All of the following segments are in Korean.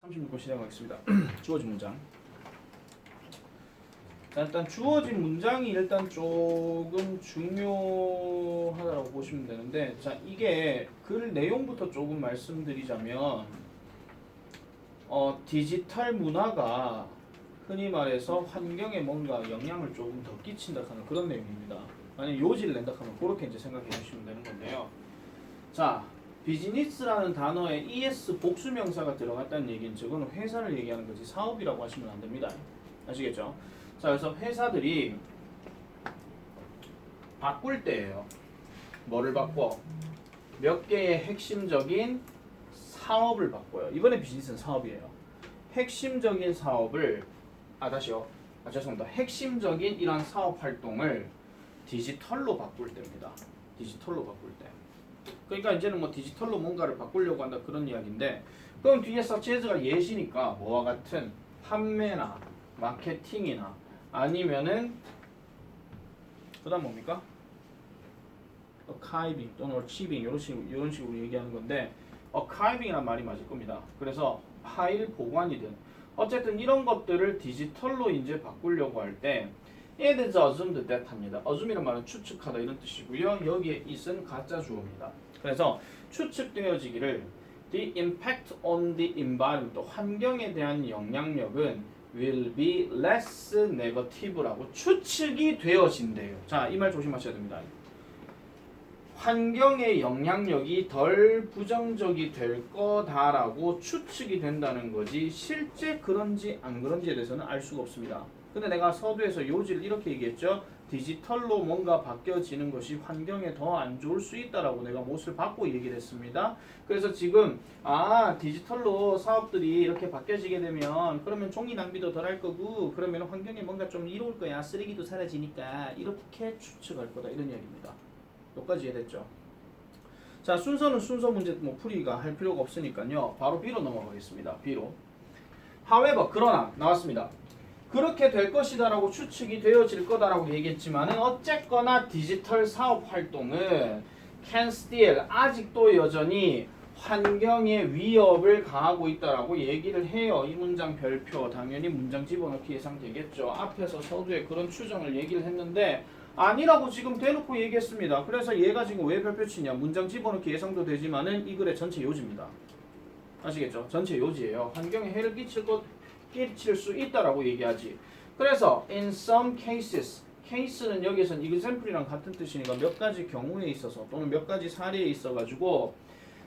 36번 시작하겠습니다. 주어진 문장. 자, 일단 주어진 문장이 일단 조금 중요하다고 보시면 되는데, 자, 이게 글 내용부터 조금 말씀드리자면, 디지털 문화가 흔히 말해서 환경에 뭔가 영향을 조금 더 끼친다 하는 그런 내용입니다. 만약 요지를 낸다 하면 그렇게 이제 생각해 주시면 되는 건데요. 자, 비즈니스라는 단어에 es 복수명사가 들어갔다는 얘기는 저거는 회사를 얘기하는 거지 사업이라고 하시면 안 됩니다. 아시겠죠? 자, 그래서 회사들이 바꿀 때예요. 뭐를 바꿔? 몇 개의 핵심적인 사업을 바꿔요. 이번에 비즈니스는 사업이에요. 핵심적인 사업을 죄송합니다. 핵심적인 이런 사업 활동을 디지털로 바꿀 때입니다. 디지털로 바꿀 때. 그러니까 이제는 뭐 디지털로 뭔가를 바꾸려고 한다 그런 이야기인데, 그럼 뒤에 such as가 예시니까 뭐와 같은 판매나 마케팅이나 아니면은 그다음 뭡니까? archiving 또는 archiving 이런 식으로 얘기하는 건데, archiving이란 말이 맞을 겁니다. 그래서 파일 보관이든 어쨌든 이런 것들을 디지털로 이제 바꾸려고 할 때 it is assumed that 합니다. assume이란 말은 추측하다 이런 뜻이고요. 여기에 it은 가짜 주어입니다. 그래서 추측되어지기를 the impact on the environment, 환경에 대한 영향력은 will be less negative라고 추측이 되어진대요. 자, 이 말 조심하셔야 됩니다. 환경의 영향력이 덜 부정적이 될 거다라고 추측이 된다는 거지 실제 그런지 안 그런지에 대해서는 알 수가 없습니다. 근데 내가 서두에서 요지를 이렇게 얘기했죠. 디지털로 뭔가 바뀌어지는 것이 환경에 더 안 좋을 수 있다라고 내가 못을 받고 얘기를 했습니다. 그래서 지금 디지털로 사업들이 이렇게 바뀌어지게 되면 그러면 종이 낭비도 덜 할 거고 그러면 환경에 뭔가 좀 이로울 거야. 쓰레기도 사라지니까 이렇게 추측할 거다 이런 이야기입니다. 여기까지 이해됐죠? 자, 순서는 순서 문제 풀이가 할 필요가 없으니까요. 바로 B로 넘어가겠습니다. B로. however, 그러나 나왔습니다. 그렇게 될 것이다라고 추측이 되어질 거다라고 얘기했지만은 어쨌거나 디지털 사업 활동은 can still 아직도 여전히 환경에 위협을 가하고 있다라고 얘기를 해요. 이 문장 별표 당연히 문장 집어넣기 예상되겠죠. 앞에서 서두에 그런 추정을 얘기를 했는데 아니라고 지금 대놓고 얘기했습니다. 그래서 얘가 지금 왜 별표 치냐? 문장 집어넣기 예상도 되지만은 이 글의 전체 요지입니다. 아시겠죠? 전체 요지예요. 환경에 해를 끼칠 수 있다라고 얘기하지. 그래서 in some cases, case는 여기서는 example이랑 같은 뜻이니까 몇 가지 경우에 있어서 또는 몇 가지 사례에 있어가지고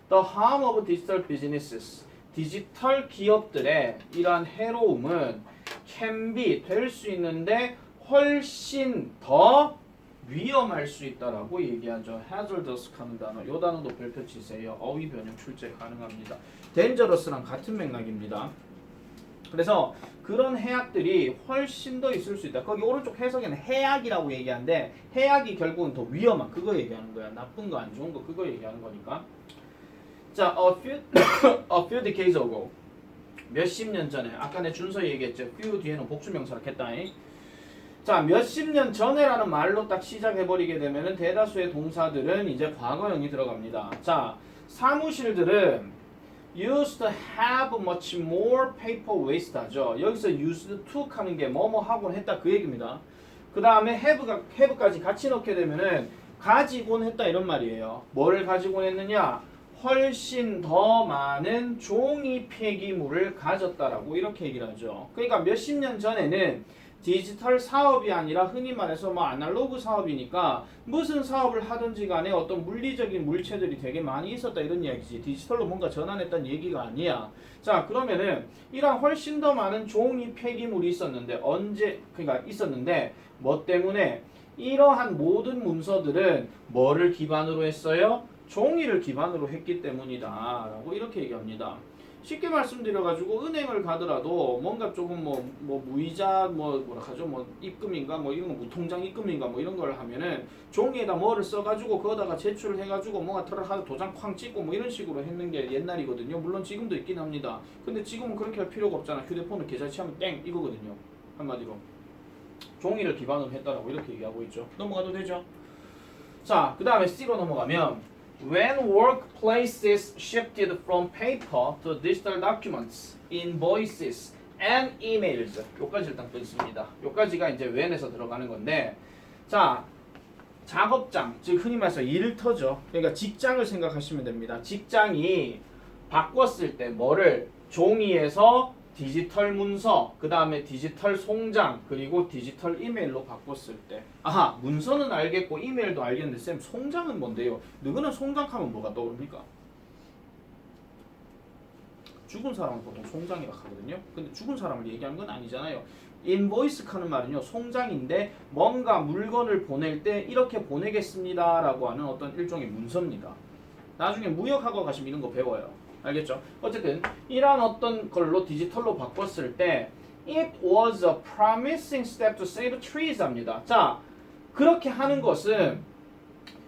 the harm of digital businesses, 디지털 기업들의 이러한 해로움은 can be 될 수 있는데 훨씬 더 위험할 수 있다라고 얘기하죠. hazardous 하는 단어, 이 단어도 별표 치세요. 어휘 변형 출제 가능합니다. dangerous랑 같은 맥락입니다. 그래서 그런 해악들이 훨씬 더 있을 수 있다. 거기 오른쪽 해석에는 해악이라고 얘기하는데 해악이 결국은 더 위험한 그거 얘기하는 거야. 나쁜 거 안 좋은 거 그거 얘기하는 거니까. 자, a few decades ago 몇십 년 전에 아까 내 준서 얘기했죠. few 뒤에는 복수명사를 했다잉. 자, 몇십 년 전에라는 말로 딱 시작해버리게 되면은 대다수의 동사들은 이제 과거형이 들어갑니다. 자, 사무실들은 used to have much more paper waste 하죠. 여기서 used to 하는 게 뭐뭐 하곤 했다 그 얘기입니다. 그 다음에 have까지 같이 넣게 되면은 가지곤 했다 이런 말이에요. 뭐를 가지곤 했느냐? 훨씬 더 많은 종이 폐기물을 가졌다라고 이렇게 얘기를 하죠. 그러니까 몇십 년 전에는 디지털 사업이 아니라 흔히 말해서 아날로그 사업이니까 무슨 사업을 하든지 간에 어떤 물리적인 물체들이 되게 많이 있었다 이런 이야기지. 디지털로 뭔가 전환했다는 얘기가 아니야. 자, 그러면은 이런 훨씬 더 많은 종이 폐기물이 있었는데 그러니까 있었는데 뭐 때문에 이러한 모든 문서들은 뭐를 기반으로 했어요? 종이를 기반으로 했기 때문이다 라고 이렇게 얘기합니다. 쉽게 말씀드려가지고 은행을 가더라도 뭔가 조금 무이자 입금인가 이런 거 무통장 입금인가 이런 걸 하면은 종이에다 뭐를 써가지고 거기다가 제출을 해가지고 뭔가 하다 도장 쾅 찍고 이런 식으로 했는 게 옛날이거든요. 물론 지금도 있긴 합니다. 근데 지금은 그렇게 할 필요가 없잖아. 휴대폰을 계좌이체하면 땡 이거거든요. 한마디로 종이를 기반으로 했다라고 이렇게 얘기하고 있죠. 넘어가도 되죠? 자, 그 다음에 C로 넘어가면 When workplaces shifted from paper to digital documents, invoices, and emails. 요까지 일단 끊습니다. 요까지가 이제 when에서 들어가는 건데, 자, 작업장, 즉 흔히 말해서 일터죠. 그러니까 직장을 생각하시면 됩니다. 직장이 바꿨을 때 뭐를 종이에서 디지털 문서, 그 다음에 디지털 송장, 그리고 디지털 이메일로 바꿨을 때, 아하, 문서는 알겠고 이메일도 알겠는데 쌤 송장은 뭔데요? 누구는 송장하면 뭐가 떠오릅니까? 죽은 사람은 보통 송장이라고 하거든요. 근데 죽은 사람을 얘기하는 건 아니잖아요. 인보이스 하는 말은요, 송장인데 뭔가 물건을 보낼 때 이렇게 보내겠습니다 라고 하는 어떤 일종의 문서입니다. 나중에 무역학과 가시면 이런 거 배워요. 알겠죠? 어쨌든 이러한 어떤 걸로 디지털로 바꿨을 때 It was a promising step to save trees 합니다. 자, 그렇게 하는 것은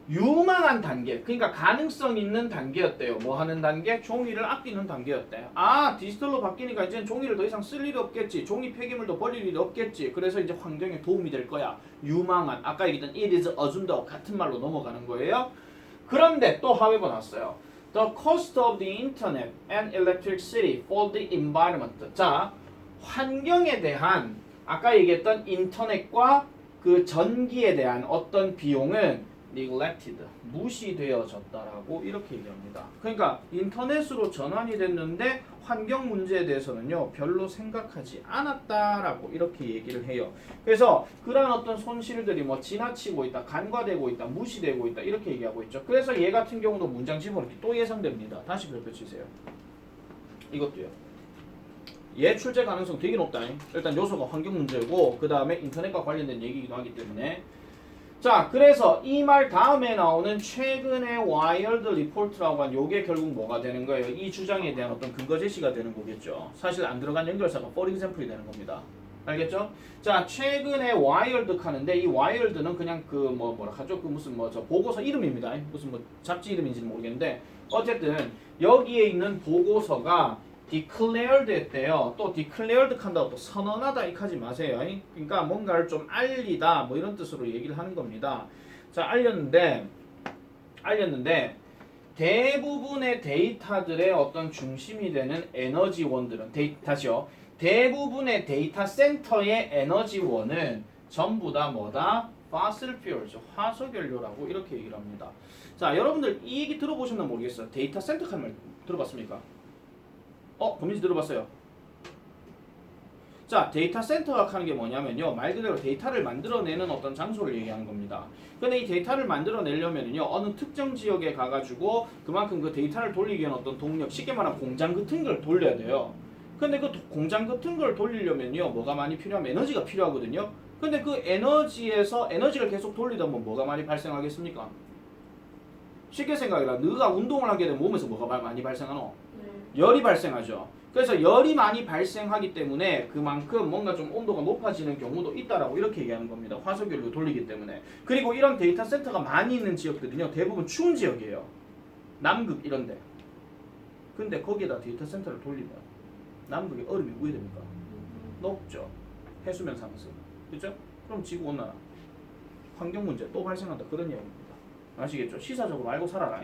유망한 단계, 그러니까 가능성 있는 단계였대요. 뭐 하는 단계? 종이를 아끼는 단계였대요. 아, 디지털로 바뀌니까 이제 종이를 더 이상 쓸 일이 없겠지. 종이 폐기물도 버릴 일이 없겠지. 그래서 이제 환경에 도움이 될 거야. 유망한, 아까 얘기했던 it is assumed 같은 말로 넘어가는 거예요. 그런데 또 하회가 났어요. The cost of the internet and electricity for the environment. 자, 환경에 대한 아까 얘기했던 인터넷과 그 전기에 대한 어떤 비용은 neglected, 무시되어졌다라고 이렇게 얘기합니다. 그러니까 인터넷으로 전환이 됐는데 환경 문제에 대해서는요 별로 생각하지 않았다라고 이렇게 얘기를 해요. 그래서 그런 어떤 손실들이 뭐 지나치고 있다, 간과되고 있다, 무시되고 있다 이렇게 얘기하고 있죠. 그래서 얘 같은 경우도 문장 집어넣기 또 예상됩니다. 다시 별표 치세요. 이것도요. 얘 출제 가능성 되게 높다. 일단 요소가 환경 문제고 그 다음에 인터넷과 관련된 얘기이기도 하기 때문에 자, 그래서 이 말 다음에 나오는 최근의 와이어드 리포트라고 한 요게 결국 뭐가 되는 거예요? 이 주장에 대한 어떤 근거 제시가 되는 거겠죠. 사실 안 들어간 연결사가 for example이 되는 겁니다. 알겠죠? 자, 최근에 와이어드 하는데 이 와이어드는 그냥 그 뭐라 하죠? 그 무슨 저 보고서 이름입니다. 무슨 뭐 잡지 이름인지는 모르겠는데 어쨌든 여기에 있는 보고서가 declared 했대요. 또 declared 한다고 또 선언하다 이 하지 마세요. 그러니까 뭔가를 좀 알리다 뭐 이런 뜻으로 얘기를 하는 겁니다. 자, 알렸는데 대부분의 데이터들의 어떤 중심이 되는 에너지원들은 다시요. 대부분의 데이터 센터의 에너지원은 전부 다 뭐다? fossil fuels, 화석연료라고 이렇게 얘기를 합니다. 자, 여러분들 이 얘기 들어보셨나 모르겠어요. 데이터 센터 하는 말 들어봤습니까? 범인지 들어봤어요. 자, 데이터 센터가 하는 게 뭐냐면요. 말 그대로 데이터를 만들어내는 어떤 장소를 얘기하는 겁니다. 근데 이 데이터를 만들어내려면요. 어느 특정 지역에 가가지고 그만큼 그 데이터를 돌리기 위한 어떤 동력, 쉽게 말하면 공장 같은 걸 돌려야 돼요. 근데 그 공장 같은 걸 돌리려면요. 뭐가 많이 필요하면 에너지가 필요하거든요. 근데 그 에너지에서 에너지를 계속 돌리다 보면 뭐가 많이 발생하겠습니까? 쉽게 생각해라. 너가 운동을 하게 되면 몸에서 뭐가 많이 발생하노? 열이 발생하죠. 그래서 열이 많이 발생하기 때문에 그만큼 뭔가 좀 온도가 높아지는 경우도 있다라고 이렇게 얘기하는 겁니다. 화석연료 돌리기 때문에. 그리고 이런 데이터 센터가 많이 있는 지역들은요. 대부분 추운 지역이에요. 남극 이런데. 근데 거기에다 데이터 센터를 돌리면 남극에 얼음이 왜 됩니까? 높죠. 해수면 상승. 그렇죠? 그럼 지구온난화. 환경 문제 또 발생한다. 그런 얘기입니다. 아시겠죠? 시사적으로 알고 살아라.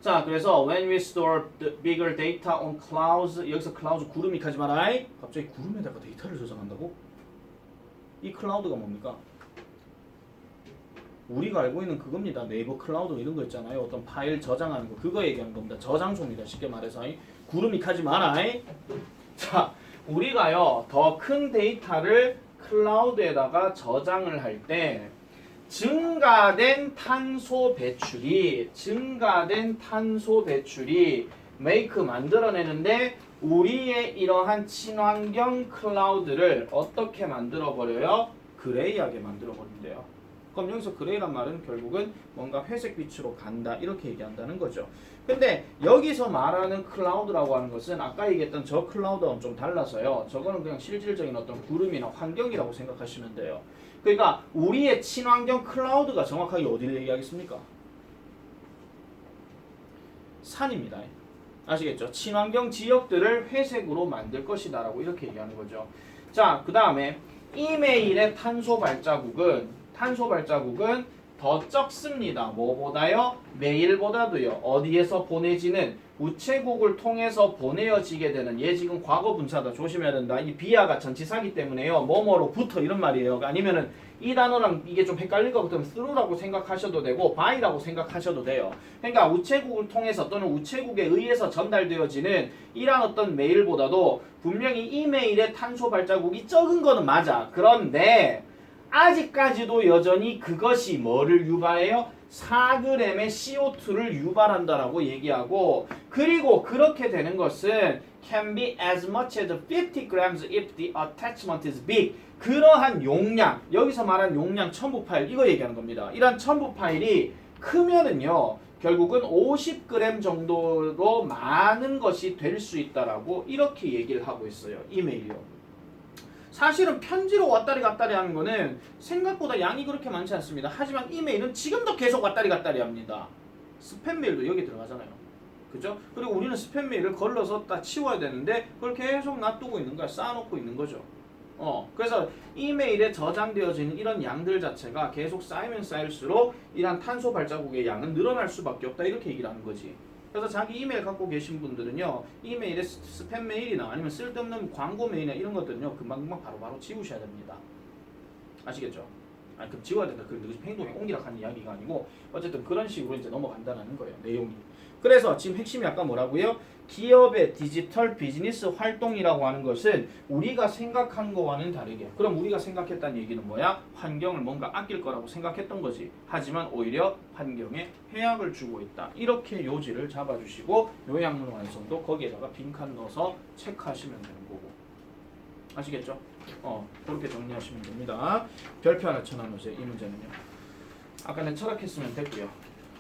자, 그래서 when we store the bigger data on clouds, 여기서 clouds 구름이 가지 마라. 갑자기 구름에다가 데이터를 저장한다고? 이 클라우드가 뭡니까? 우리가 알고 있는 그겁니다. 네이버 클라우드 이런 거 있잖아요. 어떤 파일 저장하는 거 그거 얘기하는 겁니다. 저장소입니다. 쉽게 말해서 구름이 가지 마라. 자, 우리가요 더 큰 데이터를 클라우드에다가 저장을 할때 증가된 탄소 배출이 make 만들어내는데 우리의 이러한 친환경 클라우드를 어떻게 만들어버려요? 그레이하게 만들어버린대요. 그럼 여기서 그레이란 말은 결국은 뭔가 회색 빛으로 간다 이렇게 얘기한다는 거죠. 근데 여기서 말하는 클라우드라고 하는 것은 아까 얘기했던 저 클라우드와는 좀 달라서요. 저거는 그냥 실질적인 어떤 구름이나 환경이라고 생각하시면 돼요. 그러니까 우리의 친환경 클라우드가 정확하게 어디를 얘기하겠습니까? 산입니다. 아시겠죠? 친환경 지역들을 회색으로 만들 것이다 라고 이렇게 얘기하는 거죠. 자, 그 다음에 이메일의 탄소 발자국은 더 적습니다. 뭐보다요? 메일보다도요. 어디에서 보내지는 우체국을 통해서 보내어지게 되는 얘 지금 과거 분사다. 조심해야 된다. 이 비아가 전치사기 때문에요. 뭐뭐로부터 이런 말이에요. 아니면은 이 단어랑 이게 좀 헷갈릴 것 같으면 through라고 생각하셔도 되고 by라고 생각하셔도 돼요. 그러니까 우체국을 통해서 또는 우체국에 의해서 전달되어지는 이런 어떤 메일보다도 분명히 이메일의 탄소 발자국이 적은 거는 맞아. 그런데 아직까지도 여전히 그것이 뭐를 유발해요? 4g의 CO2를 유발한다라고 얘기하고 그리고 그렇게 되는 것은 can be as much as 50 grams if the attachment is big. 그러한 용량, 여기서 말한 용량 첨부 파일 이거 얘기하는 겁니다. 이런 첨부 파일이 크면은요. 결국은 50g 정도로 많은 것이 될 수 있다라고 이렇게 얘기를 하고 있어요. 이메일이요. 사실은 편지로 왔다리 갔다리 하는 거는 생각보다 양이 그렇게 많지 않습니다. 하지만 이메일은 지금도 계속 왔다리 갔다리 합니다. 스팸 메일도 여기 들어가잖아요. 그죠? 그리고 우리는 스팸 메일을 걸러서 다 치워야 되는데 그걸 계속 놔두고 있는 거야. 쌓아놓고 있는 거죠. 그래서 이메일에 저장되어지는 이런 양들 자체가 계속 쌓이면 쌓일수록 이런 탄소 발자국의 양은 늘어날 수밖에 없다. 이렇게 얘기를 하는 거지. 그래서 자기 이메일 갖고 계신 분들은요. 이메일에 스팸 메일이나 아니면 쓸데없는 광고 메일이나 이런 것들은요. 금방금방 바로바로 지우셔야 됩니다. 아시겠죠? 아니 그럼 지워야 된다. 그 행동에 옮기라 하는 이야기가 아니고 어쨌든 그런 식으로 이제 넘어간다는 거예요. 내용이. 그래서 지금 핵심이 아까 뭐라고요? 기업의 디지털 비즈니스 활동이라고 하는 것은 우리가 생각한 거와는 다르게 그럼 우리가 생각했다는 얘기는 뭐야? 환경을 뭔가 아낄 거라고 생각했던 거지. 하지만 오히려 환경에 해악을 주고 있다. 이렇게 요지를 잡아주시고 요약문 완성도 거기에다가 빈칸 넣어서 체크하시면 되는 거고. 아시겠죠? 그렇게 정리하시면 됩니다. 별표 하나 쳐놔놓으세요. 이 문제는요. 아까는 철학했으면 됐고요.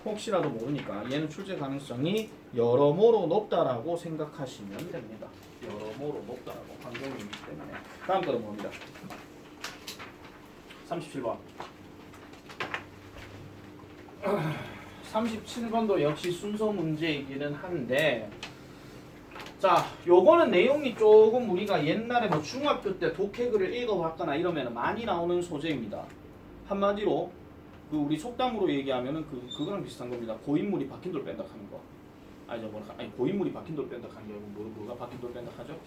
혹시라도 모르니까 얘는 출제 가능성이 여러모로 높다라고 생각하시면 됩니다. 여러모로 높다라고 환경이기 때문에. 다음 거는 뭡니다. 37번. 37번도 역시 순서 문제이기는 한데 자, 요거는 내용이 조금 우리가 옛날에 뭐 중학교 때 독해글을 읽어봤거나 이러면 많이 나오는 소재입니다. 한마디로 그 우리 속담으로 얘기하면은 그거랑 비슷한 겁니다. 고인물이 박힌 돌 뺀다 하는 거. 아니 고인물이 박힌 돌 뺀다 하는 게 뭐가 박힌 돌 뺀다 하죠?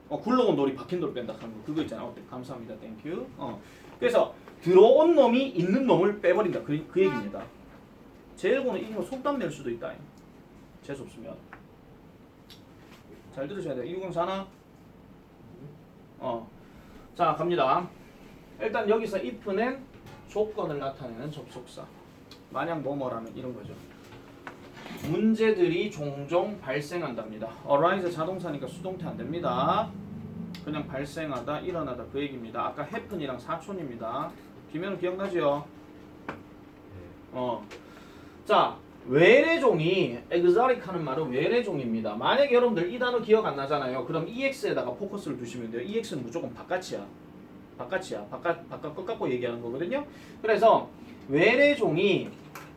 굴러온 돌이 박힌 돌 뺀다 하는 거. 그거 있잖아. 감사합니다. 땡큐. 그래서 들어온 놈이 있는 놈을 빼버린다. 그 얘기입니다. 제일고는 이거 속담 낼 수도 있다. 재수 없으면. 잘 들으셔야 돼요. 104나? 자, 갑니다. 일단 여기서 if는 조건을 나타내는 접속사. 만약 뭐뭐라면 이런 거죠. 문제들이 종종 발생한답니다. arise 자동사니까 수동태 안 됩니다. 그냥 발생하다, 일어나다 그 얘기입니다. 아까 happen이랑 사촌입니다. 비면 기억나죠? 자, 외래종이 exotic 하는 말은 외래종입니다. 만약에 여러분들 이 단어 기억 안 나잖아요. 그럼 ex에다가 포커스를 두시면 돼요. ex는 무조건 바깥이야. 바깥 것 갖고 얘기하는 거거든요. 그래서 외래종이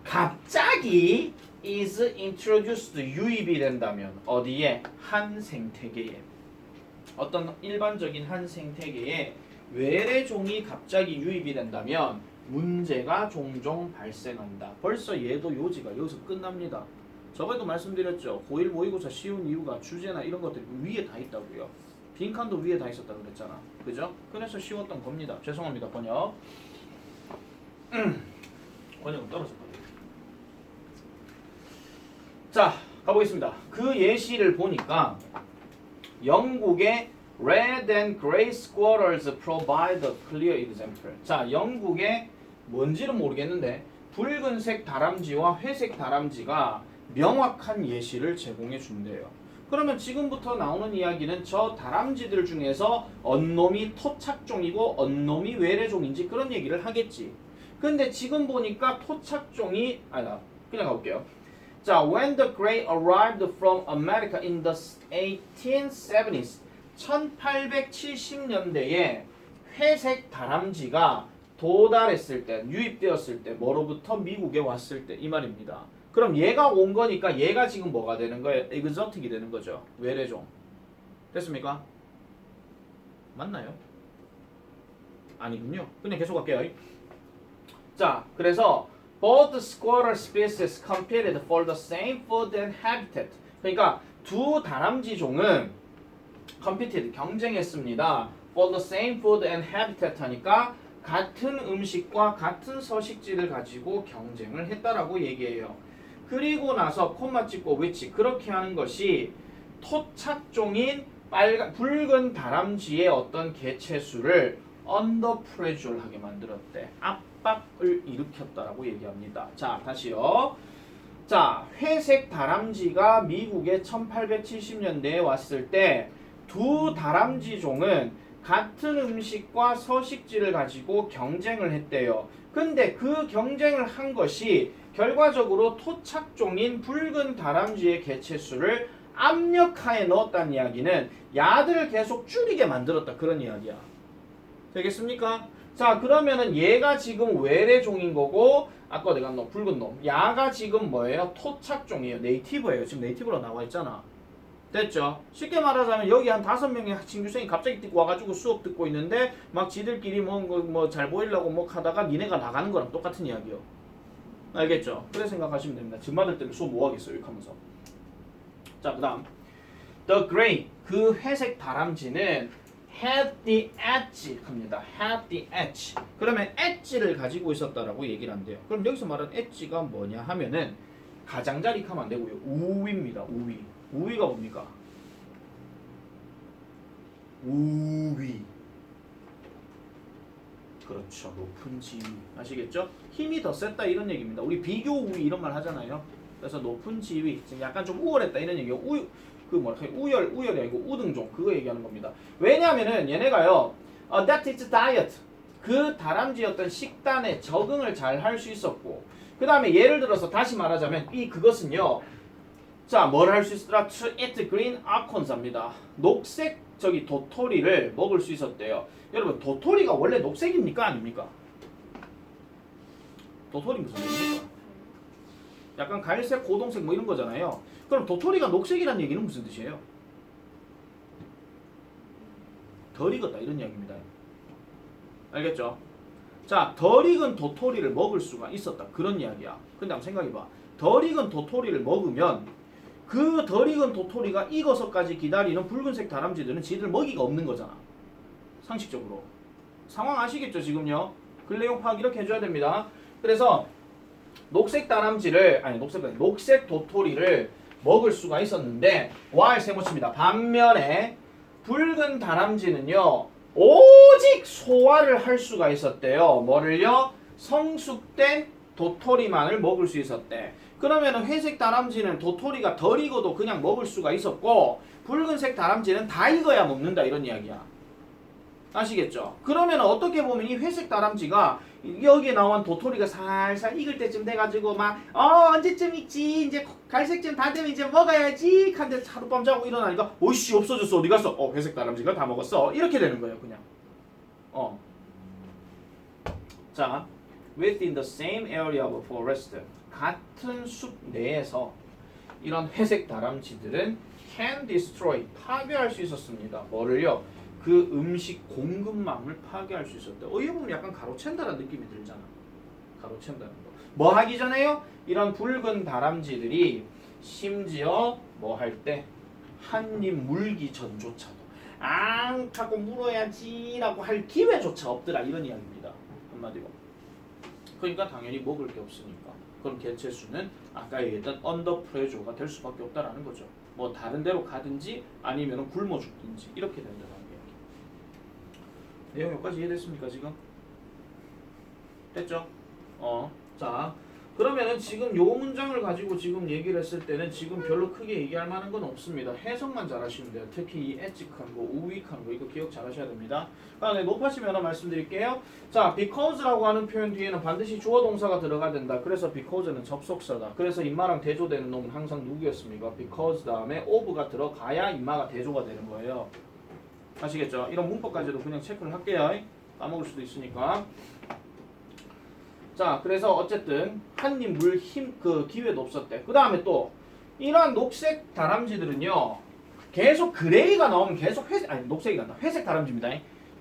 갑자기 is introduced 유입이 된다면 어디에? 한 생태계에. 어떤 일반적인 한 생태계에 외래종이 갑자기 유입이 된다면 문제가 종종 발생한다. 벌써 얘도 요지가 여기서 끝납니다. 저번에도 말씀드렸죠. 고1 모의고사 쉬운 이유가 주제나 이런 것들이 위에 다 있다고요. 빈칸도 위에 다 있었다고 그랬잖아. 그죠? 그래서 쉬웠던 겁니다. 죄송합니다. 번역. 번역은 떨어졌거든요. 자, 가보겠습니다. 그 예시를 보니까 영국의 Red and Gray Squirrels provide a clear example. 자, 영국의 뭔지는 모르겠는데 붉은색 다람쥐와 회색 다람쥐가 명확한 예시를 제공해 준대요. 그러면 지금부터 나오는 이야기는 저 다람쥐들 중에서 언놈이 토착종이고 언놈이 외래종인지 그런 얘기를 하겠지. 근데 지금 보니까 토착종이 아니다. 그냥 가볼게요. 자, when the gray arrived from America in the 1870s 1870년대에 회색 다람쥐가 도달했을 때, 유입되었을 때, 뭐로부터 미국에 왔을 때 이 말입니다. 그럼 얘가 온 거니까 얘가 지금 뭐가 되는 거예요? exotic이 되는 거죠. 외래종. 됐습니까? 맞나요? 아니군요. 그냥 계속 갈게요. 자, 그래서 both squatter species competed for the same food and habitat. 그러니까 두 다람쥐 종은 competed 경쟁했습니다. for the same food and habitat 하니까 같은 음식과 같은 서식지를 가지고 경쟁을 했다라고 얘기해요. 그리고 나서 콤마 찍고 which 그렇게 하는 것이 토착종인 붉은 다람쥐의 어떤 개체수를 under pressure하게 만들었대. 압박을 일으켰다라고 얘기합니다. 자, 다시요. 자, 회색 다람쥐가 미국에 1870년대에 왔을 때 두 다람쥐 종은 같은 음식과 서식지를 가지고 경쟁을 했대요. 근데 그 경쟁을 한 것이 결과적으로 토착종인 붉은 다람쥐의 개체수를 압력하에 넣었다는 이야기는 야들을 계속 줄이게 만들었다. 그런 이야기야. 되겠습니까? 자, 그러면은 얘가 지금 외래종인 거고 아까 내가 너 붉은 놈 야가 지금 뭐예요? 토착종이에요. 네이티브예요. 지금 네이티브로 나와 있잖아. 됐죠? 쉽게 말하자면 여기 한 5명의 친구생이 갑자기 뛰고 와가지고 수업 듣고 있는데 막 지들끼리 뭐 잘 보이려고 뭐 하다가 니네가 나가는 거랑 똑같은 이야기요. 알겠죠? 그래 생각하시면 됩니다. 집마들 때문에 수업 뭐 하겠어요? 이렇게 하면서. 자, 그 다음 The gray 그 회색 다람쥐는 had the edge 합니다. had the edge. 그러면 edge를 가지고 있었다라고 얘기를 한대요. 그럼 여기서 말하는 edge가 뭐냐 하면은 가장자리 하면 안 되고요. 우위입니다. 우위. 우위가 뭡니까? 우위. 그렇죠. 높은 지위. 아시겠죠? 힘이 더 셌다 이런 얘기입니다. 우리 비교 우위 이런 말 하잖아요. 그래서 높은 지위, 약간 좀 우월했다 이런 얘기예요. 우열이 아니고 우등종 그거 얘기하는 겁니다. 왜냐하면은 얘네가요, adapt its diet 그 다람쥐 어떤 식단에 적응을 잘 할 수 있었고, 그 다음에 예를 들어서 다시 말하자면 그것은요, 자, 뭘 할 수 있었더라? To eat green acorns입니다. 녹색 도토리를 먹을 수 있었대요. 여러분, 도토리가 원래 녹색입니까 아닙니까? 도토리 무슨 얘기입니까? 약간 갈색, 고동색 뭐 이런 거잖아요. 그럼 도토리가 녹색이라는 얘기는 무슨 뜻이에요? 덜 익었다 이런 이야기입니다. 알겠죠? 자, 덜 익은 도토리를 먹을 수가 있었다 그런 이야기야. 근데 한번 생각해봐. 덜 익은 도토리를 먹으면 그 덜 익은 도토리가 익어서까지 기다리는 붉은색 다람쥐들은 지들 먹이가 없는 거잖아. 상식적으로. 상황 아시겠죠 지금요? 근래용 파악 이렇게 해줘야 됩니다. 그래서 녹색 도토리를 먹을 수가 있었는데 while 세모칩니다. 반면에 붉은 다람쥐는요 오직 소화를 할 수가 있었대요. 뭐를요? 성숙된 도토리만을 먹을 수 있었대. 그러면 회색 다람쥐는 도토리가 덜 익어도 그냥 먹을 수가 있었고 붉은색 다람쥐는 다 익어야 먹는다 이런 이야기야. 아시겠죠? 그러면 어떻게 보면 이 회색 다람쥐가 여기에 나온 도토리가 살살 익을 때쯤 돼가지고 막 언제쯤 익지? 이제 갈색쯤 다 되면 이제 먹어야지 한데 하룻밤 자고 일어나니까 오이씨 없어졌어. 어디 갔어? 회색 다람쥐가 다 먹었어. 이렇게 되는 거예요 그냥. 자, within the same area of forest 같은 숲 내에서 이런 회색 다람쥐들은 can destroy 파괴할 수 있었습니다. 뭐를요? 그 음식 공급망을 파괴할 수 있었대. 이거 보면 약간 가로챈다는 느낌이 들잖아. 가로챈다는 거. 뭐 하기 전에요? 이런 붉은 다람쥐들이 심지어 뭐 할 때 한 입 물기 전조차도 앙 하고 물어야지라고 할 기회조차 없더라 이런 이야기입니다. 한마디로. 그러니까 당연히 먹을 게 없으니까. 그럼 개체수는 아까 얘기했던 언더 프레저가 될 수밖에 없다라는 거죠. 뭐 다른 데로 가든지 아니면 굶어 죽든지 이렇게 된다는 이야기. 내용 여기까지 이해됐습니까 지금? 됐죠? 자, 그러면은 지금 요 문장을 가지고 지금 얘기를 했을 때는 지금 별로 크게 얘기할 만한 건 없습니다. 해석만 잘 하시면 돼요. 특히 이 엣직한 거, 우익한 거 이거 기억 잘 하셔야 됩니다. 네, 높아지면 하나 말씀드릴게요. 자, because라고 하는 표현 뒤에는 반드시 주어 동사가 들어가야 된다. 그래서 because는 접속사다. 그래서 인마랑 대조되는 놈은 항상 누구였습니까? because 다음에 of가 들어가야 인마가 대조가 되는 거예요. 아시겠죠? 이런 문법까지도 그냥 체크를 할게요. 까먹을 수도 있으니까. 자, 그래서 어쨌든 한 입 물 그 기회도 없었대. 그 다음에 또 이러한 녹색 다람쥐들은요 계속 그레이가 나오면 계속 회색 다람쥐입니다.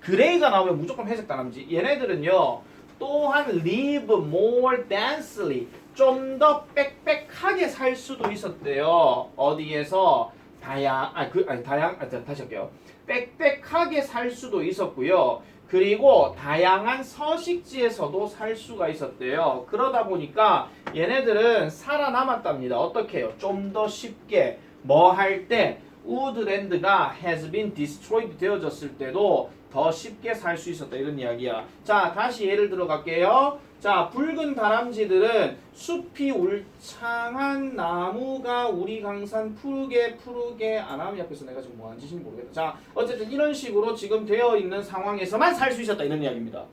그레이가 나오면 무조건 회색 다람쥐. 얘네들은요 또한 live more densely 좀 더 빽빽하게 살 수도 있었대요. 어디에서 다시 할게요. 빽빽하게 살 수도 있었고요. 그리고 다양한 서식지에서도 살 수가 있었대요. 그러다 보니까 얘네들은 살아남았답니다. 어떻게 해요? 좀 더 쉽게 뭐 할 때 우드랜드가 has been destroyed 되어졌을 때도 더 쉽게 살 수 있었다 이런 이야기야. 자, 다시 예를 들어 갈게요. 자, 붉은 다람쥐들은 숲이 울창한 나무가 우리 강산 푸르게 아나미 앞에서 내가 지금 뭐 하는 짓인지 모르겠다. 자, 어쨌든 이런 식으로 지금 되어 있는 상황에서만 살 수 있었다 이런 이야기입니다.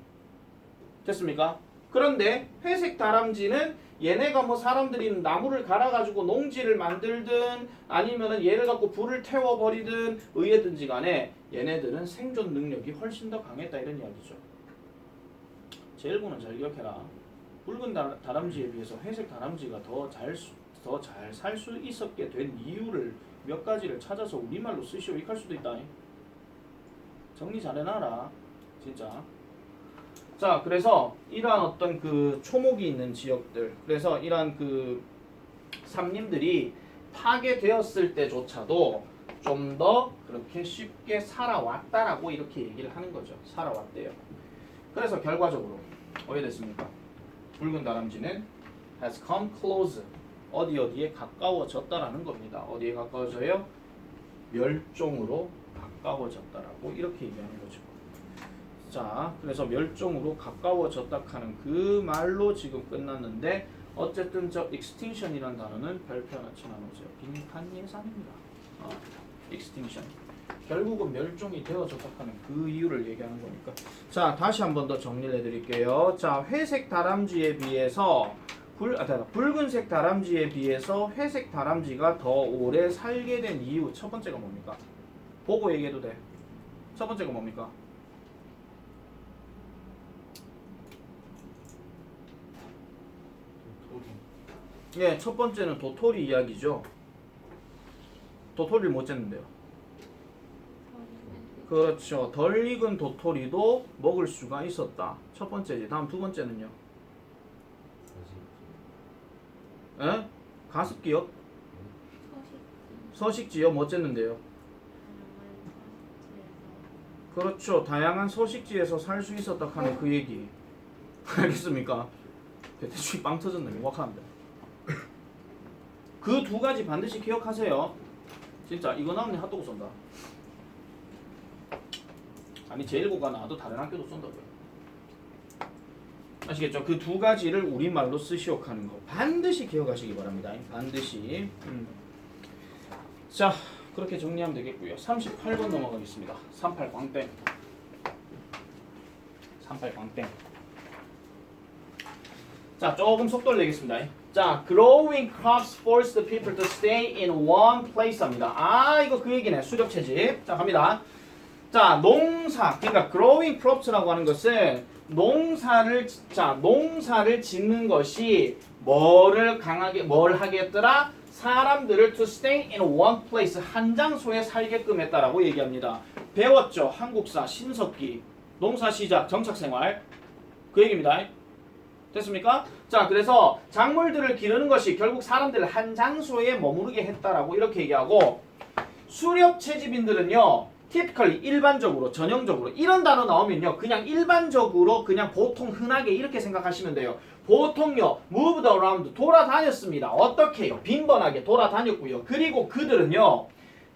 됐습니까? 그런데 회색 다람쥐는 얘네가 뭐 사람들이 나무를 갈아가지고 농지를 만들든 아니면은 얘를 갖고 불을 태워버리든 의해든지 간에 얘네들은 생존 능력이 훨씬 더 강했다 이런 이야기죠. 제1부는 잘 기억해라. 붉은 다람쥐에 비해서 회색 다람쥐가 더 잘 살 수 있었게 된 이유를 몇 가지를 찾아서 우리말로 쓰시오 익할 수도 있다. 정리 잘 해놔라. 진짜. 자, 그래서 이러한 어떤 그 초목이 있는 지역들, 그래서 이러한 그 산림들이 파괴되었을 때조차도 좀 더 그렇게 쉽게 살아왔다라고 이렇게 얘기를 하는 거죠. 살아왔대요. 그래서 결과적으로 어떻게 됐습니까? 붉은 다람쥐는 has come close. 어디에 가까워졌다라는 겁니다. 어디에 가까워져요? 멸종으로 가까워졌다라고 이렇게 얘기하는 거죠. 자, 그래서 멸종으로 가까워졌다 하는 그 말로 지금 끝났는데 어쨌든 저 extinction이라는 단어는 별표 하나 쳐놔놓으세요. 빈칸 예산입니다. extinction. 결국은 멸종이 되어졌다 하는 그 이유를 얘기하는 거니까. 자, 다시 한 번 더 정리를 해드릴게요. 자, 회색 다람쥐에 비해서 붉은색 다람쥐에 비해서 회색 다람쥐가 더 오래 살게 된 이유 첫 번째가 뭡니까? 보고 얘기해도 돼. 첫 번째가 뭡니까? 예, 첫 번째는 도토리 이야기죠. 도토리를 못 쟀는데요. 그렇죠. 덜 익은 도토리도 먹을 수가 있었다. 첫 번째지. 다음 두 번째는요. 예? 가습기요? 서식지요. 못 쟀는데요. 그렇죠. 다양한 서식지에서 살 수 있었다 하는 그 얘기. 알겠습니까? 대충 빵 터졌네. 명확합니다. 그 두 가지 반드시 기억하세요. 진짜 이거 나오면 핫도그 쏜다. 아니 제1고가 나와도 다른 학교도 쏜다고요. 아시겠죠? 그 두 가지를 우리말로 쓰시오 하는 거 반드시 기억하시기 바랍니다. 반드시. 자, 그렇게 정리하면 되겠고요. 38번 넘어가겠습니다. 38 광땡. 38 광땡. 자, 조금 속도를 내겠습니다. 자, growing crops force the people to stay in one place 합니다. 아, 이거 그 얘기네. 수렵 채집. 자, 갑니다. 자, 농사. 그러니까 growing crops라고 하는 것은 농사를 짓는 것이 뭘 하겠더라? 사람들을 to stay in one place, 한 장소에 살게끔 했다라고 얘기합니다. 배웠죠? 한국사, 신석기, 농사 시작, 정착생활. 그 얘기입니다. 됐습니까? 자, 그래서 작물들을 기르는 것이 결국 사람들을 한 장소에 머무르게 했다라고 이렇게 얘기하고, 수렵 채집인들은요, typically 일반적으로, 전형적으로 이런 단어 나오면요, 그냥 일반적으로 그냥 보통 흔하게 이렇게 생각하시면 돼요. 보통요, moved around, 돌아다녔습니다. 어떻게 해요? 빈번하게 돌아다녔고요. 그리고 그들은요,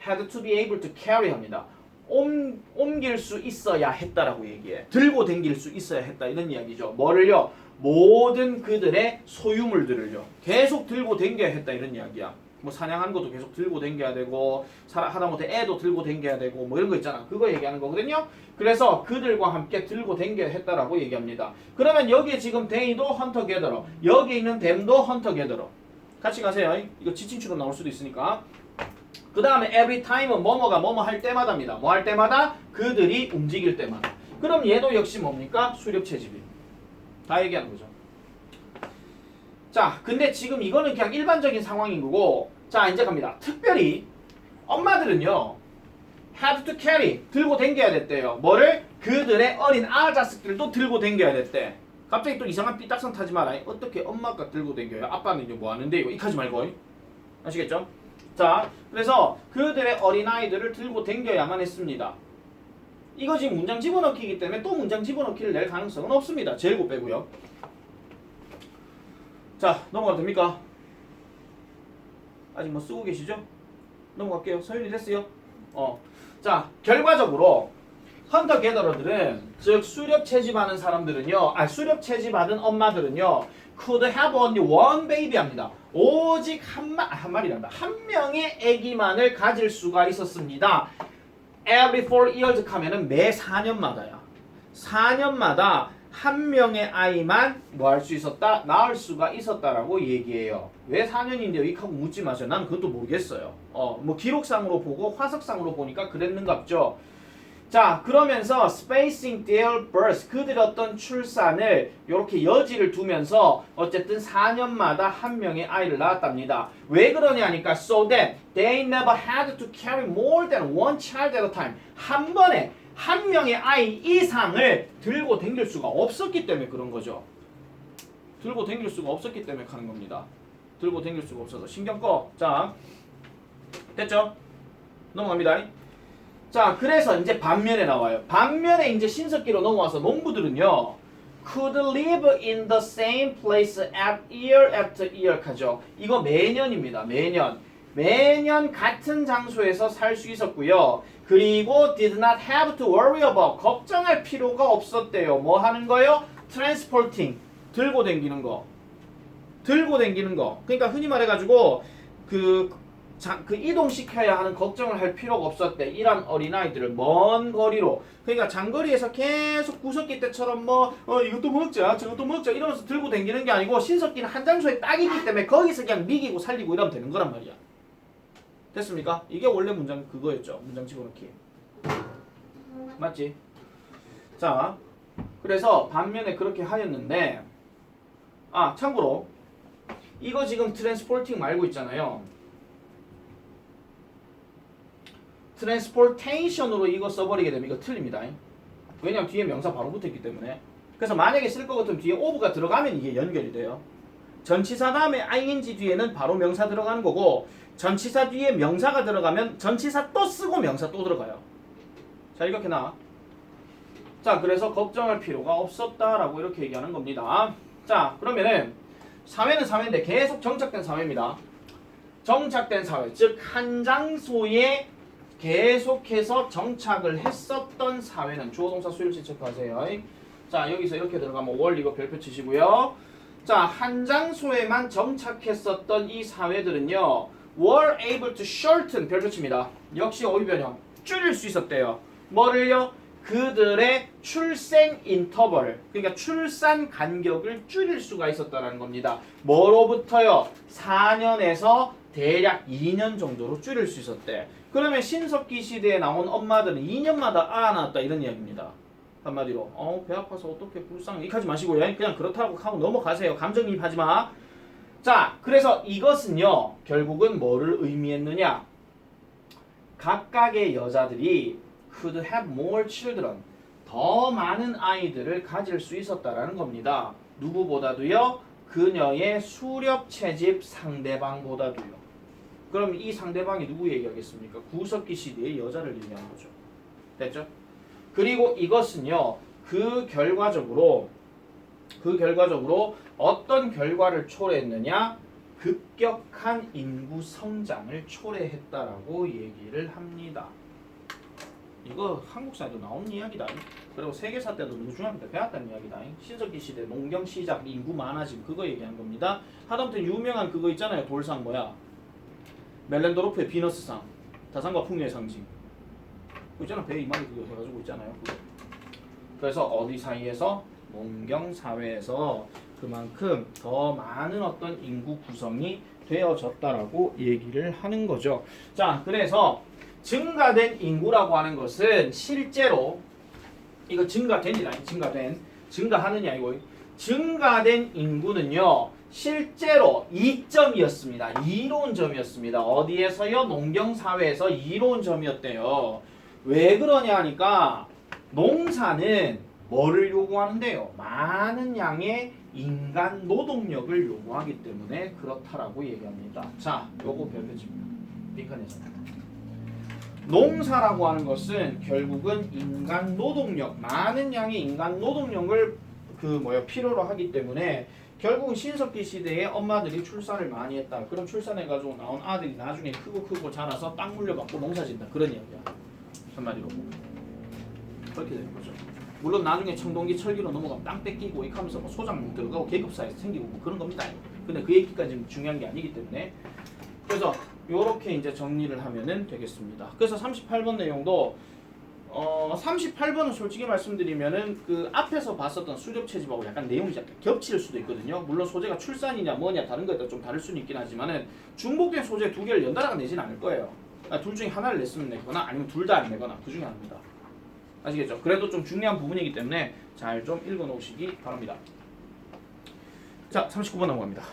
had to be able to carry 합니다. 옮길 수 있어야 했다라고 얘기해. 들고 댕길 수 있어야 했다 이런 이야기죠. 뭐를요? 모든 그들의 소유물들을요 계속 들고 댕겨야 했다 이런 이야기야. 뭐 사냥하는 것도 계속 들고 댕겨야 되고 하다못해 애도 들고 댕겨야 되고 뭐 이런 거 있잖아. 그거 얘기하는 거거든요. 그래서 그들과 함께 들고 댕겨야 했다라고 얘기합니다. 그러면 여기에 지금 데이도 헌터 게더러, 여기 있는 댐도 헌터 게더러. 같이 가세요. 이거 지칭추로 나올 수도 있으니까. 그 다음에 every time은 뭐뭐가 뭐뭐 할 때마다입니다. 뭐 할 때마다? 그들이 움직일 때마다. 그럼 얘도 역시 뭡니까? 수렵 채집이. 다 얘기하는 거죠. 자, 근데 지금 이거는 그냥 일반적인 상황인 거고, 자, 이제 갑니다. 특별히 엄마들은요, had to carry, 들고 댕겨야 됐대요. 뭐를? 그들의 어린 아자식들도 들고 댕겨야 됐대. 갑자기 또 이상한 삐딱선 타지 마라. 어떻게 엄마가 들고 다녀요? 아빠는 이제 뭐 하는데요? 이렇게 하지 말고. 아시겠죠? 자, 그래서 그들의 어린아이들을 들고 다녀야만 했습니다. 이거 지금 문장 집어넣기이기 때문에 또 문장 집어넣기를 낼 가능성은 없습니다. 제일곱 빼고요. 자, 넘어가도 됩니까? 아직 뭐 쓰고 계시죠? 넘어갈게요. 서윤이 됐어요? 자, 결과적으로 헌터 게더러들은, 즉 수렵 채집하는 사람들은요, 수렵 채집하는 엄마들은요, could have only one baby 합니다. 오직 한 마리란다. 한 명의 아기만을 가질 수가 있었습니다. Every 4 years 하면은 매 4년마다야. 4년마다 한 명의 아이만 뭐 할 수 있었다? 낳을 수가 있었다라고 얘기해요. 왜 4년인데요? 이하고 묻지 마세요. 난 그것도 모르겠어요. 뭐 기록상으로 보고 화석상으로 보니까 그랬는갑죠. 자, 그러면서 spacing their births, 그들의 어떤 출산을 이렇게 여지를 두면서 어쨌든 4년마다 한 명의 아이를 낳았답니다. 왜 그러냐니까 so that they never had to carry more than one child at a time. 한 번에 한 명의 아이 이상을 들고 다닐 수가 없었기 때문에 그런 거죠. 들고 다닐 수가 없었기 때문에 하는 겁니다. 들고 다닐 수가 없어서 신경 꺼. 자, 됐죠? 넘어갑니다. 자, 그래서 이제 반면에 나와요. 반면에 이제 신석기로 넘어와서 농부들은요, could live in the same place at year after year 하죠. 이거 매년입니다. 매년 같은 장소에서 살 수 있었고요. 그리고 did not have to worry about, 걱정할 필요가 없었대요. 뭐 하는 거요? transporting, 들고 다니는 거. 그러니까 흔히 말해가지고 그 이동시켜야 하는 걱정을 할 필요가 없었대. 이런 어린아이들을 먼 거리로, 그러니까 장거리에서 계속 구석기 때처럼 이것도 먹자 저것도 먹자 이러면서 들고 다니는 게 아니고, 신석기는 한 장소에 딱이기 때문에 거기서 그냥 미기고 살리고 이러면 되는 거란 말이야. 됐습니까? 이게 원래 문장 그거였죠. 문장 집어넣기. 맞지? 자, 그래서 반면에 그렇게 하였는데, 참고로 이거 지금 트랜스포팅 말고 있잖아요. 트랜스포테이션으로 이거 써버리게 되면 이거 틀립니다. 왜냐면 뒤에 명사 바로 붙어있기 때문에. 그래서 만약에 쓸 것 같으면 뒤에 오브가 들어가면 이게 연결이 돼요. 전치사 다음에 ing 뒤에는 바로 명사 들어가는 거고, 전치사 뒤에 명사가 들어가면 전치사 또 쓰고 명사 또 들어가요. 자, 이렇게 나. 자, 그래서 걱정할 필요가 없었다라고 이렇게 얘기하는 겁니다. 자, 그러면은 사회는 사회인데 계속 정착된 사회입니다. 정착된 사회, 즉 한 장소에 계속해서 정착을 했었던 사회는, 주어동사 수일치 체크하세요. 자, 여기서 이렇게 들어가면 월 이거 별표 치시고요. 자, 한 장소에만 정착했었던 이 사회들은요, were able to shorten, 별표 칩니다. 역시 어휘변형, 줄일 수 있었대요. 뭐를요? 그들의 출생 인터벌을, 그러니까 출산 간격을 줄일 수가 있었다는 겁니다. 뭐로부터요? 4년에서 대략 2년 정도로 줄일 수 있었대. 그러면 신석기 시대에 나온 엄마들은 2년마다 낳았다 이런 이야기입니다. 한마디로 배 아파서 어떻게 불쌍해 이렇게 하지 마시고요. 그냥 그렇다고 하고 넘어가세요. 감정이입하지 마. 자, 그래서 이것은요, 결국은 뭐를 의미했느냐? 각각의 여자들이 could have more children, 더 많은 아이들을 가질 수 있었다라는 겁니다. 누구보다도요? 그녀의 수렵 채집 상대방보다도요. 그럼 이 상대방이 누구 얘기하겠습니까? 구석기 시대의 여자를 얘기하는 거죠. 됐죠? 그리고 이것은요, 그 결과적으로 어떤 결과를 초래했느냐? 급격한 인구 성장을 초래했다라고 얘기를 합니다. 이거 한국사에도 나온 이야기다. 그리고 세계사 때도 누구 중학교 때 배웠다는 이야기다. 신석기 시대 농경 시작, 인구 많아짐, 그거 얘기한 겁니다. 하다못해 유명한 그거 있잖아요. 돌상 뭐야? 멜렌도르프의 비너스상, 다산과 풍요의 상징. 그거 있잖아. 배 이마리 그거 해가지고 있잖아요. 그거. 그래서 어디 사이에서? 농경 사회에서 그만큼 더 많은 어떤 인구 구성이 되어졌다라고 얘기를 하는 거죠. 자, 그래서 증가된 인구라고 하는 것은 실제로 이거 증가된이다. 증가하느냐 이거. 증가된 인구는요, 실제로 이점이었습니다. 이로운 점이었습니다. 어디에서요? 농경 사회에서 이로운 점이었대요. 왜 그러냐 하니까 농사는 뭐를 요구하는데요? 많은 양의 인간 노동력을 요구하기 때문에 그렇다라고 얘기합니다. 자, 요거 별표집니다. 빈칸에서. 농사라고 하는 것은 결국은 인간 노동력, 많은 양의 인간 노동력을 필요로 하기 때문에 결국은 신석기 시대에 엄마들이 출산을 많이 했다. 그럼 출산해가지고 나온 아들이 나중에 크고 자라서 땅 물려받고 농사진다. 그런 이야기야. 한마디로. 그렇게 되는 거죠. 물론 나중에 청동기 철기로 넘어가면 땅 뺏기고 이렇게 하면서 뭐 소장 들어가고 계급 사회에서 생기고 뭐 그런 겁니다. 근데 그 얘기까지는 중요한 게 아니기 때문에 그래서 요렇게 이제 정리를 하면은 되겠습니다. 그래서 38번 내용도 38번은 솔직히 말씀드리면은 그 앞에서 봤었던 수렵 채집하고 약간 내용이 약간 겹칠 수도 있거든요. 물론 소재가 출산이냐 뭐냐 다른 거에 따라 좀 다를 수는 있긴 하지만은 중복된 소재 두 개를 연달아가 내진 않을 거예요. 둘 중에 하나를 냈으면 내거나 아니면 둘 다 안 내거나 그 중에 하나입니다. 아시겠죠? 그래도 좀 중요한 부분이기 때문에 잘 좀 읽어 놓으시기 바랍니다. 자, 39번 넘어갑니다.